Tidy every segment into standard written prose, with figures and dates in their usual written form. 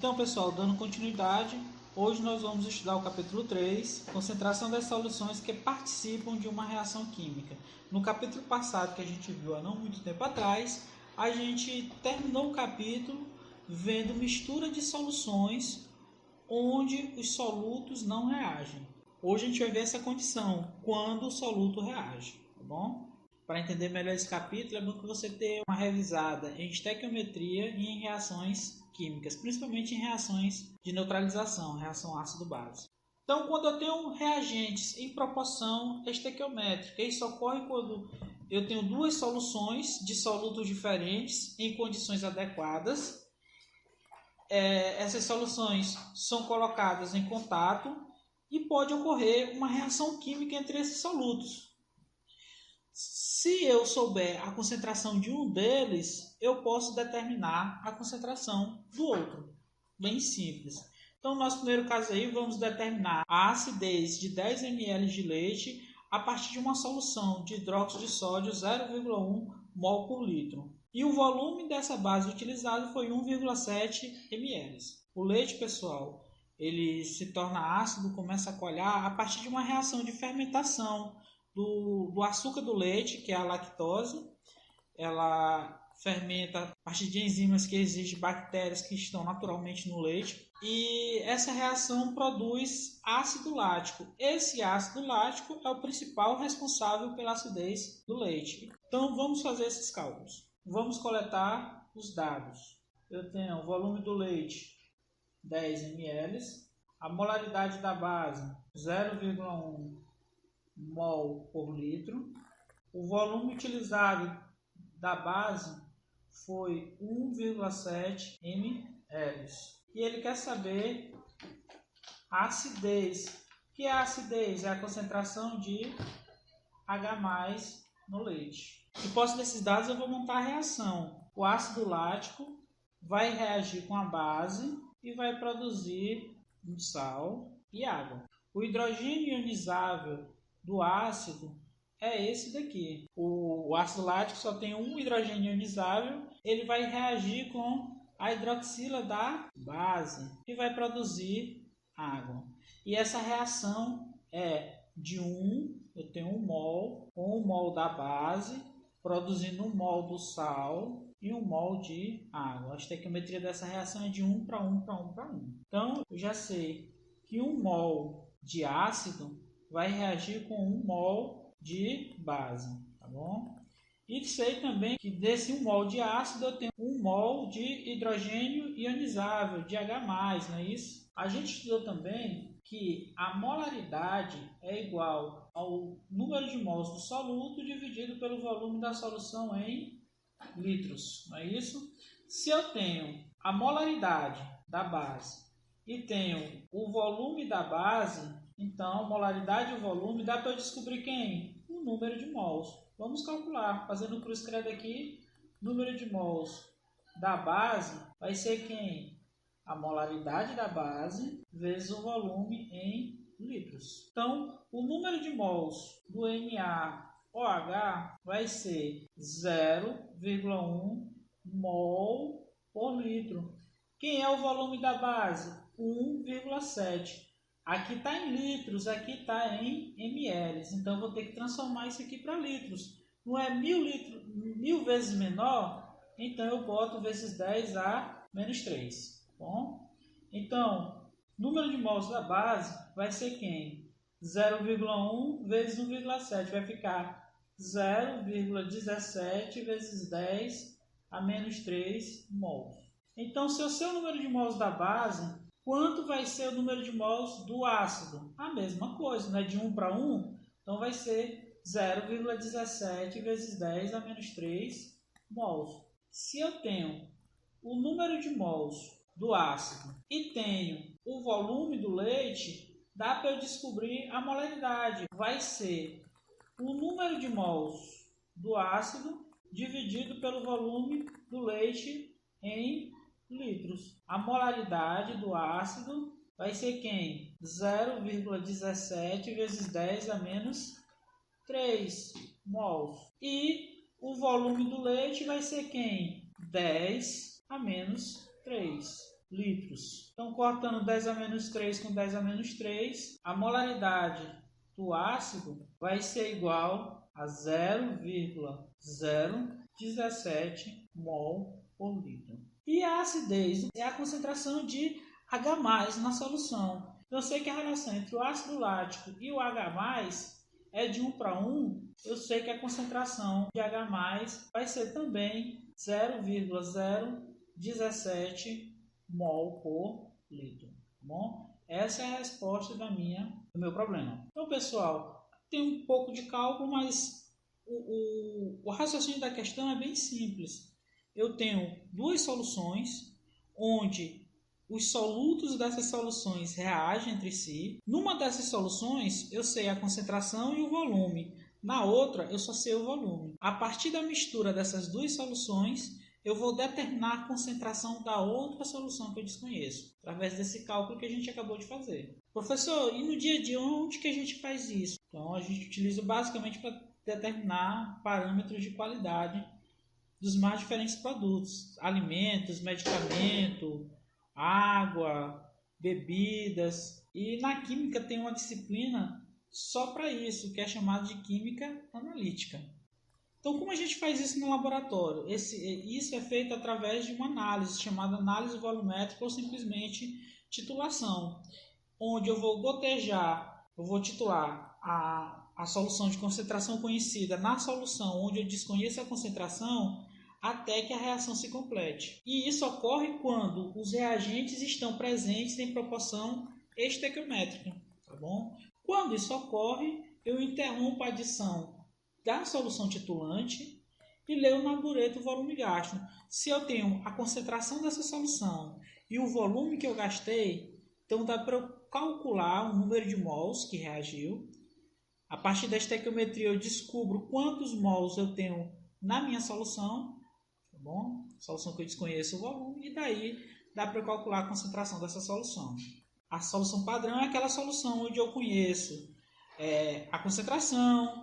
Então, pessoal, dando continuidade, hoje nós vamos estudar o capítulo 3, concentração das soluções que participam de uma reação química. No capítulo passado, que a gente viu há não muito tempo atrás, a gente terminou o capítulo vendo mistura de soluções onde os solutos não reagem. Hoje a gente vai ver essa condição, quando o soluto reage, tá bom? Para entender melhor esse capítulo, é bom que você tenha uma revisada em estequiometria e em reações químicas, principalmente em reações de neutralização, reação ácido-base. Então, quando eu tenho reagentes em proporção estequiométrica, isso ocorre quando eu tenho duas soluções de solutos diferentes em condições adequadas. Essas soluções são colocadas em contato e pode ocorrer uma reação química entre esses solutos. Se eu souber a concentração de um deles, eu posso determinar a concentração do outro. Bem simples. Então, no nosso primeiro caso aí, vamos determinar a acidez de 10 ml de leite a partir de uma solução de hidróxido de sódio 0,1 mol por litro. E o volume dessa base utilizado foi 1,7 ml. O leite, pessoal, ele se torna ácido, começa a coalhar a partir de uma reação de fermentação do açúcar do leite, que é a lactose. Ela fermenta a partir de enzimas que exigem bactérias que estão naturalmente no leite. E essa reação produz ácido lático. Esse ácido lático é o principal responsável pela acidez do leite. Então vamos fazer esses cálculos. Vamos coletar os dados. Eu tenho o volume do leite 10 ml, a molaridade da base 0,1 mol por litro. O volume utilizado da base foi 1,7 ml. E ele quer saber a acidez. O que é a acidez? É a concentração de H+ no leite. E posse desses dados eu vou montar a reação. O ácido lático vai reagir com a base e vai produzir um sal e água. O hidrogênio ionizável do ácido é esse daqui. O ácido lático só tem um hidrogênio ionizável, ele vai reagir com a hidroxila da base e vai produzir água. E essa reação é de eu tenho 1 mol com 1 mol da base, produzindo 1 mol do sal e 1 mol de água. A estequiometria dessa reação é de 1 para 1 para 1 para 1. Então, eu já sei que 1 mol de ácido vai reagir com 1 mol de base, tá bom? E sei também que desse 1 mol de ácido eu tenho 1 mol de hidrogênio ionizável, de H+, não é isso? A gente estudou também que a molaridade é igual ao número de mols do soluto dividido pelo volume da solução em litros, não é isso? Se eu tenho a molaridade da base e tenho o volume da base, então, molaridade e volume, dá para eu descobrir quem? O número de mols. Vamos calcular. Fazendo cruz credo aqui, número de mols da base vai ser quem? A molaridade da base vezes o volume em litros. Então, o número de mols do NaOH vai ser 0,1 mol por litro. Quem é o volume da base? 1,7. Aqui está em litros, aqui está em ml. Então, eu vou ter que transformar isso aqui para litros. Não é 1000 vezes menor? Então, eu boto vezes 10 a menos 3. Bom? Então, número de mols da base vai ser quem? 0,1 vezes 1,7. Vai ficar 0,17 vezes 10 a menos 3 mols. Então, se eu sei o número de mols da base, quanto vai ser o número de mols do ácido? A mesma coisa, né? De 1 para 1, então vai ser 0,17 vezes 10 a menos 3 mols. Se eu tenho o número de mols do ácido e tenho o volume do leite, dá para eu descobrir a molaridade. Vai ser o número de mols do ácido dividido pelo volume do leite em litros. A molaridade do ácido vai ser quem? 0,17 vezes 10 a menos 3 mols. E o volume do leite vai ser quem? 10 a menos 3. litros. Então, cortando 10 a menos 3 com 10 a menos 3, a molaridade do ácido vai ser igual a 0,017 mol por litro. E a acidez é a concentração de H+ na solução. Eu sei que a relação entre o ácido lático e o H+ é de 1 para 1. Eu sei que a concentração de H+ vai ser também 0,017 mol por litro. Tá bom? Essa é a resposta do meu problema. Então, pessoal, tem um pouco de cálculo, mas o raciocínio da questão é bem simples. Eu tenho duas soluções, onde os solutos dessas soluções reagem entre si. Numa dessas soluções, eu sei a concentração e o volume. Na outra, eu só sei o volume. A partir da mistura dessas duas soluções, eu vou determinar a concentração da outra solução que eu desconheço, através desse cálculo que a gente acabou de fazer. Professor, e no dia a dia, onde que a gente faz isso? Então, a gente utiliza basicamente para determinar parâmetros de qualidade dos mais diferentes produtos, alimentos, medicamento, água, bebidas. E na química tem uma disciplina só para isso, que é chamada de química analítica. Então, como a gente faz isso no laboratório? Isso é feito através de uma análise chamada análise volumétrica ou simplesmente titulação, onde eu vou titular a solução de concentração conhecida na solução onde eu desconheço a concentração até que a reação se complete. E isso ocorre quando os reagentes estão presentes em proporção estequiométrica. Tá bom? Quando isso ocorre, eu interrompo a adição da solução titulante e leio na bureta o volume gasto. Se eu tenho a concentração dessa solução e o volume que eu gastei, então dá para eu calcular o número de mols que reagiu. A partir da estequiometria eu descubro quantos mols eu tenho na minha solução, tá bom? Solução que eu desconheço o volume, e daí dá para eu calcular a concentração dessa solução. A solução padrão é aquela solução onde eu conheço a concentração,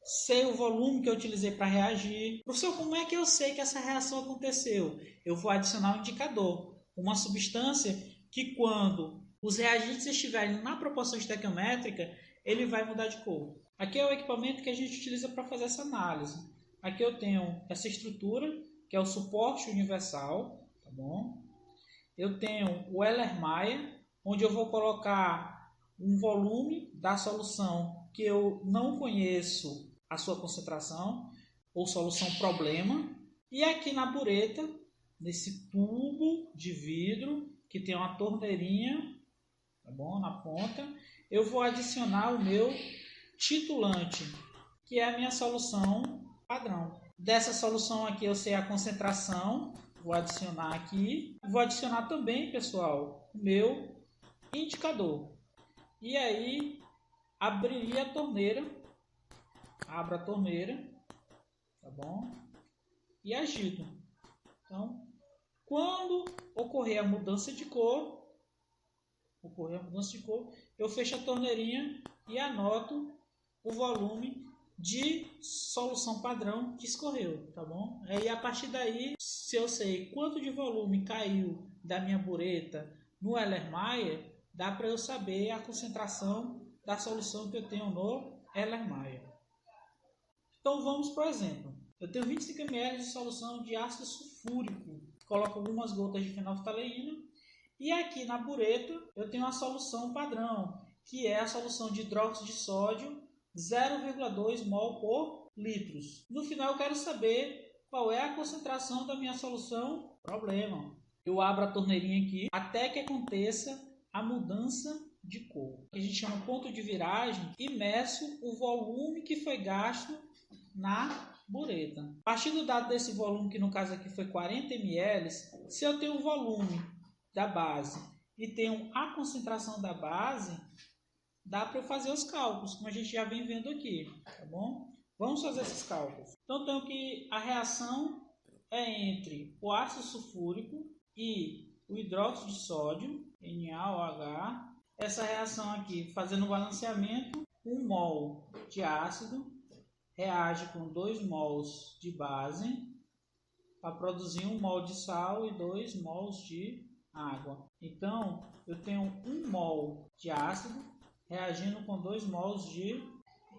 sei o volume que eu utilizei para reagir. Professor, como é que eu sei que essa reação aconteceu? Eu vou adicionar um indicador, uma substância que quando os reagentes estiverem na proporção estequiométrica, ele vai mudar de cor. Aqui é o equipamento que a gente utiliza para fazer essa análise. Aqui eu tenho essa estrutura, que é o suporte universal, tá bom? Eu tenho o Erlenmeyer, onde eu vou colocar um volume da solução que eu não conheço a sua concentração, ou solução problema. E aqui na bureta, nesse tubo de vidro, que tem uma torneirinha, tá bom, na ponta, eu vou adicionar o meu titulante, que é a minha solução padrão. Dessa solução aqui eu sei a concentração, vou adicionar aqui. Vou adicionar também, pessoal, o meu indicador. E aí, abriria a torneira, abro a torneira, tá bom? E agito. Então, quando ocorrer a mudança de cor, eu fecho a torneirinha e anoto o volume de solução padrão que escorreu, tá bom? Aí a partir daí, se eu sei quanto de volume caiu da minha bureta no Erlenmeyer, dá para eu saber a concentração da solução que eu tenho no Erlenmeyer. Então vamos para o exemplo. Eu tenho 25 ml de solução de ácido sulfúrico, coloco algumas gotas de fenolftaleína. E aqui na bureta eu tenho a solução padrão, que é a solução de hidróxido de sódio 0,2 mol por litros. No final eu quero saber qual é a concentração da minha solução problema. Eu abro a torneirinha aqui até que aconteça a mudança de cor, que a gente chama ponto de viragem, e meço o volume que foi gasto na bureta. A partir do dado desse volume, que no caso aqui foi 40 ml, se eu tenho o volume da base e tenho a concentração da base, dá para eu fazer os cálculos, como a gente já vem vendo aqui, tá bom? Vamos fazer esses cálculos. Então, tenho que a reação é entre o ácido sulfúrico e o hidróxido de sódio, NaOH. Essa reação aqui, fazendo o balanceamento, 1 mol de ácido reage com 2 mols de base para produzir 1 mol de sal e 2 mols de água. Então, eu tenho 1 mol de ácido reagindo com 2 mols de...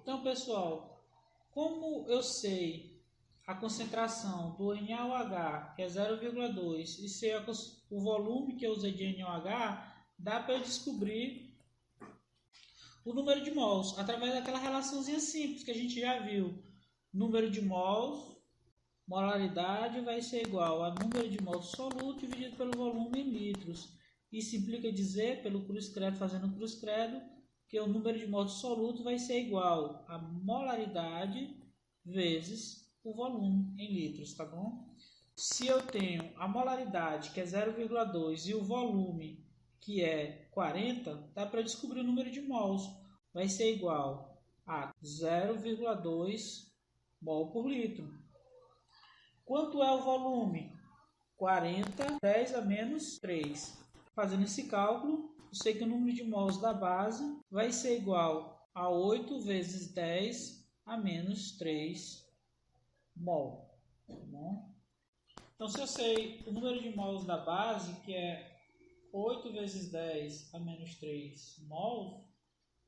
Então, pessoal, como eu sei a concentração do NaOH, que é 0,2, e sei o volume que eu usei de NaOH, dá para eu descobrir o número de mols através daquela relaçãozinha simples que a gente já viu. Número de mols, molaridade vai ser igual a número de mols do soluto dividido pelo volume em litros. Isso implica dizer, pelo cruz-credo, fazendo cruz-credo, que o número de mols do soluto vai ser igual a molaridade vezes o volume em litros, tá bom? Se eu tenho a molaridade, que é 0,2, e o volume, que é 40, dá para descobrir o número de mols. Vai ser igual a 0,2 mol por litro. Quanto é o volume? 40, 10 a menos 3. Fazendo esse cálculo, eu sei que o número de mols da base vai ser igual a 8 vezes 10 a menos 3 mol. Tá bom? Então, se eu sei o número de mols da base, que é 8 vezes 10 a menos 3 mols,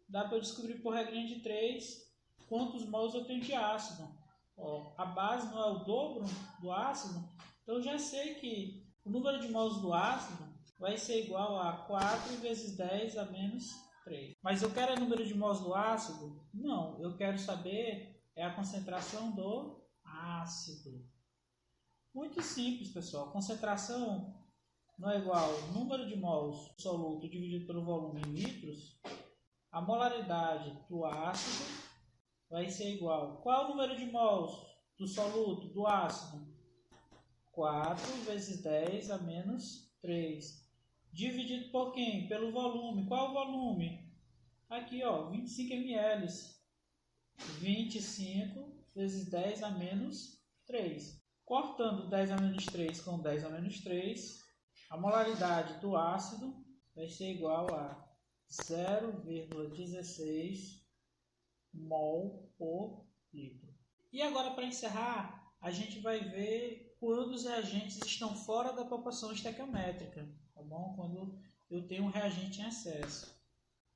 dá para eu descobrir por regrinha de 3 quantos mols eu tenho de ácido. Ó, a base não é o dobro do ácido, então eu já sei que o número de mols do ácido vai ser igual a 4 vezes 10 a menos 3. Mas eu quero o número de mols do ácido? Não, eu quero saber a concentração do ácido. Muito simples, pessoal. A concentração não é igual ao número de mols do soluto dividido pelo volume em litros. A molaridade do ácido vai ser igual. Qual é o número de mols do soluto, do ácido? 4 vezes 10 a menos 3. Dividido por quem? Pelo volume. Qual é o volume? Aqui, ó, 25 ml. 25 vezes 10 a menos 3. Cortando 10 a menos 3 com 10 a menos 3, a molaridade do ácido vai ser igual a 0,16 mol por litro. E agora, para encerrar, a gente vai ver quando os reagentes estão fora da proporção estequiométrica, tá bom? Quando eu tenho um reagente em excesso.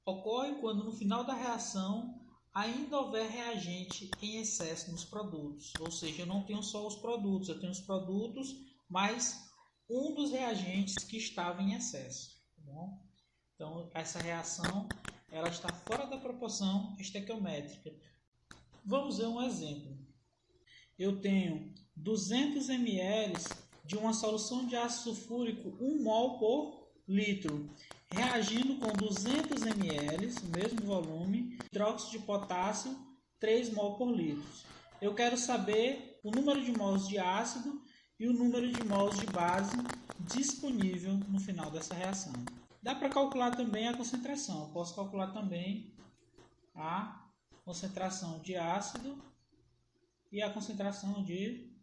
Ocorre quando no final da reação ainda houver reagente em excesso nos produtos, ou seja, eu não tenho só os produtos, eu tenho os produtos mais um dos reagentes que estava em excesso. Tá bom? Então, essa reação ela está fora da proporção estequiométrica. Vamos ver um exemplo. Eu tenho 200 ml de uma solução de ácido sulfúrico 1 mol por litro, reagindo com 200 ml, o mesmo volume, de hidróxido de potássio, 3 mol por litro. Eu quero saber o número de mols de ácido e o número de mols de base disponível no final dessa reação. Dá para calcular também a concentração. Eu posso calcular também a concentração de ácido e a concentração de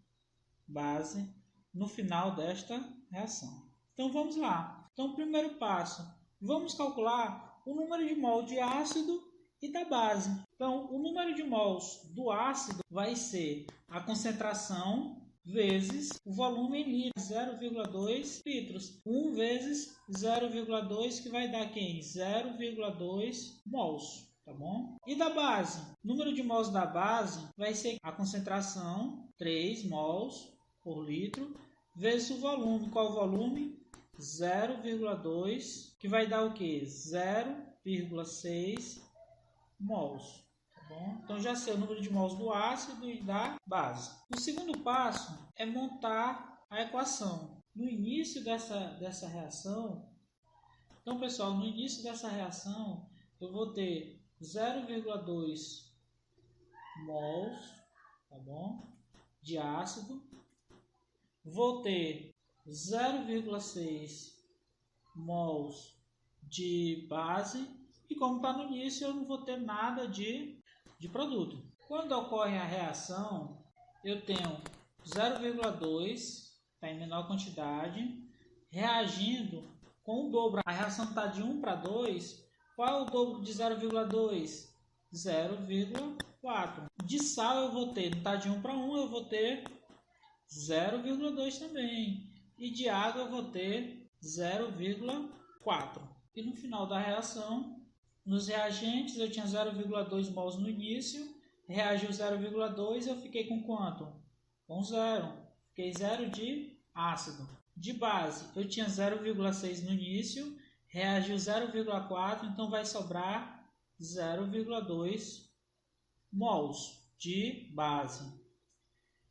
base no final desta reação. Então vamos lá. Então, primeiro passo, vamos calcular o número de mol de ácido e da base. Então, o número de mols do ácido vai ser a concentração vezes o volume em litros, 0,2 litros. 1 vezes 0,2, que vai dar quem? 0,2 mols. Tá bom? E da base? O número de mols da base vai ser a concentração, 3 mols por litro, vezes o volume. Qual o volume? 0,2, que vai dar o quê? 0,6 mols. Tá bom? Então já sei o número de mols do ácido e da base. O segundo passo é montar a equação. No início dessa reação, então pessoal, no início dessa reação eu vou ter 0,2 mols, tá bom? De ácido. Vou ter 0,6 mols de base. E como está no início, eu não vou ter nada de produto. Quando ocorre a reação, eu tenho 0,2, está em menor quantidade, reagindo com o dobro. A reação está de 1 para 2. Qual é o dobro de 0,2? 0,4. De sal eu vou ter, não está de 1 para 1, eu vou ter 0,2 também. E de água eu vou ter 0,4. E no final da reação, nos reagentes eu tinha 0,2 mols no início, reagiu 0,2, eu fiquei com quanto? Com 0. Fiquei 0 de ácido. De base, eu tinha 0,6 no início, reagiu 0,4, então vai sobrar 0,2 mols de base.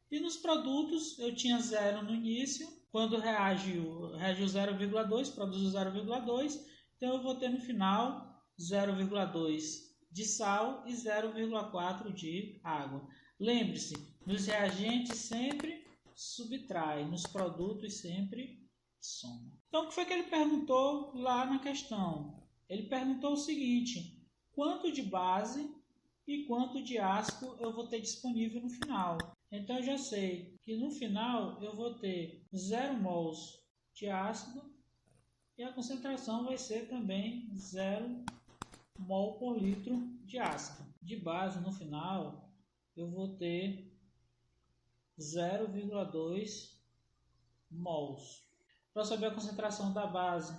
E nos produtos, eu tinha 0 no início, quando reagiu 0,2, produziu 0,2, então eu vou ter no final 0,2 de sal e 0,4 de água. Lembre-se, nos reagentes sempre subtrai, nos produtos sempre soma. Então, o que foi que ele perguntou lá na questão? Ele perguntou o seguinte: quanto de base e quanto de ácido eu vou ter disponível no final? Então, eu já sei que no final eu vou ter 0 mols de ácido e a concentração vai ser também 0 mol por litro de ácido. De base, no final, eu vou ter 0,2 mols. Para saber a concentração da base,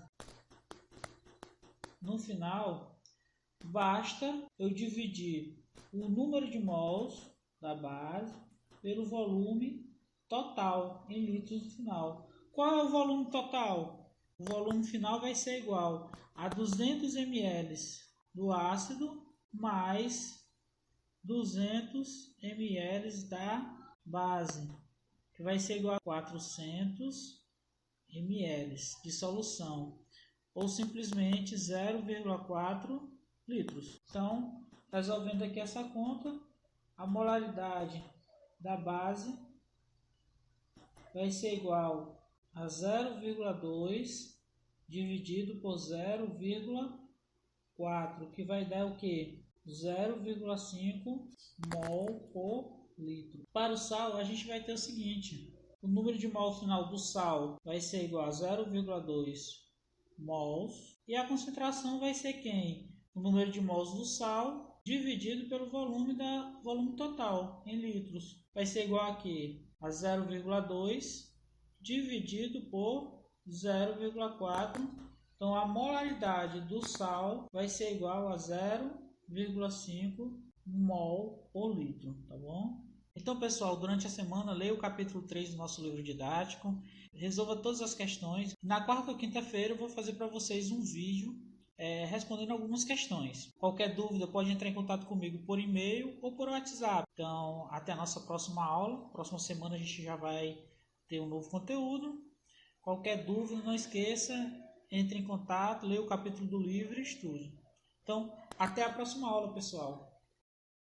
no final, basta eu dividir o número de mols da base pelo volume total em litros no final. Qual é o volume total? O volume final vai ser igual a 200 ml do ácido mais 200 ml da base, que vai ser igual a 400 ml de solução, ou simplesmente 0,4 litros. Então, resolvendo aqui essa conta, a molaridade da base vai ser igual a 0,2 dividido por 0,4, que vai dar o que? 0,5 mol por litro. Para o sal, a gente vai ter o seguinte: o número de mol final do sal vai ser igual a 0,2 mols e a concentração vai ser quem? O número de mols do sal dividido pelo volume total em litros. Vai ser igual aqui a 0,2 dividido por 0,4. Então, a molaridade do sal vai ser igual a 0,5 mol por litro, tá bom? Então, pessoal, durante a semana, leia o capítulo 3 do nosso livro didático, resolva todas as questões. Na quarta ou quinta-feira, eu vou fazer para vocês um vídeo respondendo algumas questões. Qualquer dúvida, pode entrar em contato comigo por e-mail ou por WhatsApp. Então, até a nossa próxima aula. Próxima semana a gente já vai ter um novo conteúdo. Qualquer dúvida, não esqueça, entre em contato, leia o capítulo do livro e estude. Então, até a próxima aula, pessoal.